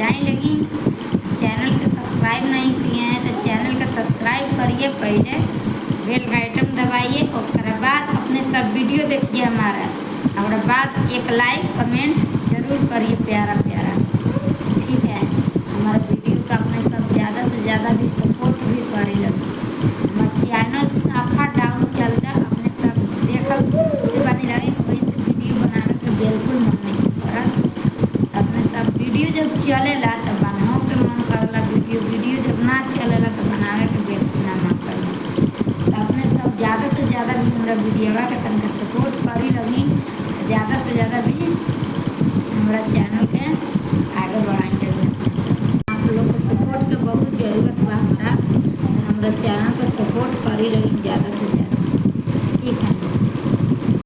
जाए लगी। चैनल के सब्सक्राइब नहीं किए हैं तो चैनल के सब्सक्राइब करिए, पहले बेल का आइटम दबाइए और बाद अपने सब वीडियो देखिए हमारा, और बाद एक लाइक कमेंट जरूर करिए प्यारा प्यारा, ठीक है। हमारे वीडियो का अपने सब ज़्यादा से ज़्यादा भी सपोर्ट भी करे लगे। हमारा चैनल साफा डाउन चलता, अपने सब देखल बनी रहे, वही से वीडियो बनाने के बिल्कुल मन नहीं करत। अपने सब वीडियो जब चलेला तो बनाओ के मन करला, वीडियो जब ना चलेला तो बनावे के बिल्कुल ना मन करला। तो अपने सब ज़्यादा से ज़्यादा भी हमारा वीडियो के तनिक सपोर्ट करी लगी, ज़्यादा से ज़्यादा भी हमारा चैनल के आगे बढ़ाएंगे। आप लोग को सपोर्ट के बहुत ज़रूरत बा, हमारा चैनल पर सपोर्ट करी लगी ज़्यादा से ज़्यादा।